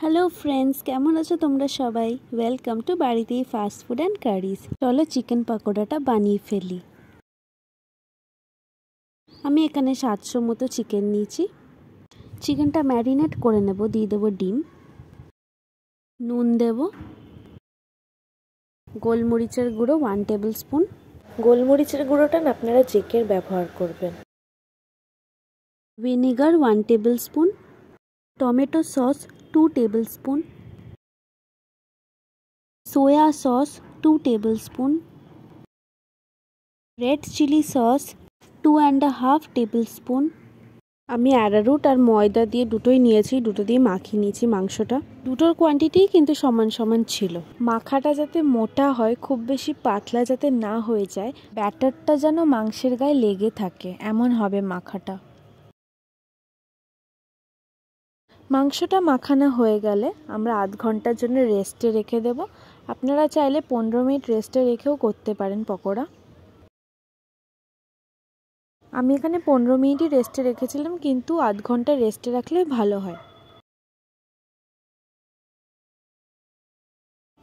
Hello friends, কেমন আছো তোমরা সবাই? ওয়েলকাম টু বাড়িতেই ফাস্ট ফুড অ্যান্ড কারিজ। চলো চিকেন পকোড়াটা বানিয়ে ফেলি। আমি এখানে 700 মতো চিকেন নিয়েছি। চিকেনটা ম্যারিনেট করে নেব। দিয়ে দেবো ডিম, নুন দেব, গোলমরিচের গুঁড়ো 1 টেবিল স্পুন। গোলমরিচের গুঁড়োটা না আপনারা জেকের ব্যবহার করবেন। Vinegar 1 tablespoon, tomato sauce 2 tablespoon, soya sauce 2 tablespoon, red chilli sauce 2.5 tablespoon. আমি অ্যারারুট আর ময়দা দিয়ে দুটোই নিয়েছি, দুটো দিয়ে মাখিয়ে নিয়েছি মাংসটা। দুটোর কোয়ান্টিটি কিন্তু সমান সমান ছিল। মাখাটা যাতে মোটা হয়, খুব বেশি পাতলা যাতে না হয়ে যায়, ব্যাটারটা যেন মাংসের গায়ে লেগে থাকে, এমন হবে মাখাটা। মাংসটা মাখানো হয়ে গেলে আমরা আধ ঘন্টার জন্য রেস্টে রেখে দেব। আপনারা চাইলে 15 মিনিট রেস্টে রেখেও করতে পারেন পকোড়া। আমি এখানে 15 মিনিটই রেস্টে রেখেছিলাম, কিন্তু আধ ঘন্টা রেস্টে রাখলে ভালো হয়।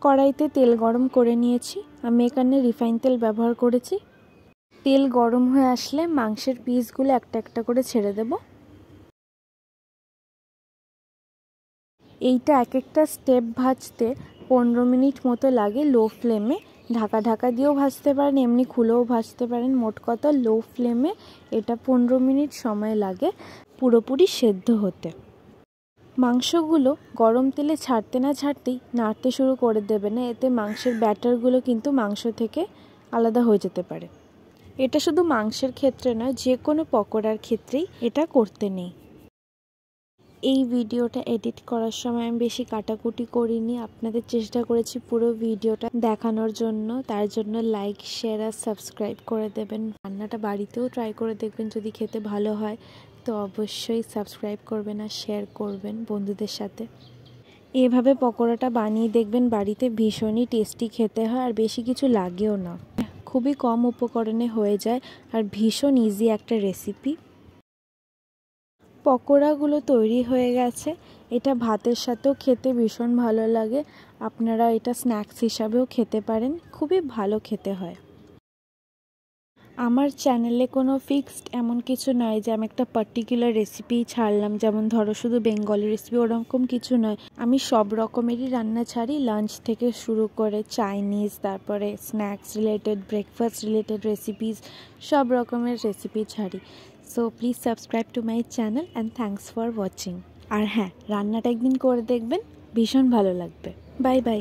কড়াইতে তেল গরম করে নিয়েছি। আমি এখানে রিফাইন তেল ব্যবহার করেছি। তেল গরম হয়ে আসলে মাংসের পিসগুলো একটা একটা করে ছেড়ে দেব। এইটা এক একটা স্টেপ ভাজতে 15 মিনিট মতো লাগে লো ফ্লেমে। ঢাকা ঢাকা দিয়েও ভাজতে পারেন, এমনি খুলেও ভাজতে পারেন। মোট কথা লো ফ্লেমে এটা 15 মিনিট সময় লাগে পুরোপুরি সেদ্ধ হতে। মাংসগুলো গরম তেলে ছাড়তে না ছাড়তেই নাড়তে শুরু করে দেবে না, এতে মাংসের ব্যাটারগুলো কিন্তু মাংস থেকে আলাদা হয়ে যেতে পারে। এটা শুধু মাংসের ক্ষেত্রে নয়, যে কোনো পকোড়ার ক্ষেত্রেই এটা করতে নেই। এই ভিডিওটা এডিট করার সময় আমি বেশি কাটাকুটি করিনি, আপনাদের চেষ্টা করেছি পুরো ভিডিওটা দেখানোর জন্য। তার জন্য লাইক, শেয়ার আর সাবস্ক্রাইব করে দেবেন। রান্নাটা বাড়িতেও ট্রাই করে দেখবেন, যদি খেতে ভালো হয় তো অবশ্যই সাবস্ক্রাইব করবেন আর শেয়ার করবেন বন্ধুদের সাথে। এভাবে পকোড়াটা বানিয়ে দেখবেন, বাড়িতে ভীষণই টেস্টি খেতে হয় আর বেশি কিছু লাগেও না, খুবই কম উপকরণে হয়ে যায় আর ভীষণ ইজি একটা রেসিপি। পকোড়াগুলো তৈরি হয়ে গেছে। এটা ভাতের সাথেও খেতে ভীষণ ভালো লাগে। আপনারা এটা স্ন্যাক্স হিসাবেও খেতে পারেন, খুবই ভালো খেতে হয়। আমার চ্যানেলে কোনো ফিক্সড এমন কিছু নয় যে আমি একটা পার্টিকুলার রেসিপি ছাড়লাম, যেমন ধরো শুধু বেঙ্গলি রেসিপি, ওরকম কিছু নয়। আমি সব রকমেরই রান্না ছাড়ি, লাঞ্চ থেকে শুরু করে চাইনিজ, তারপরে snacks related, breakfast related recipes, সব রকমের রেসিপি ছাড়ি। So please subscribe to my channel and thanks for watching. আর হ্যাঁ, রান্নাটা একদিন করে দেখবেন, ভীষণ ভালো লাগবে। Bye by.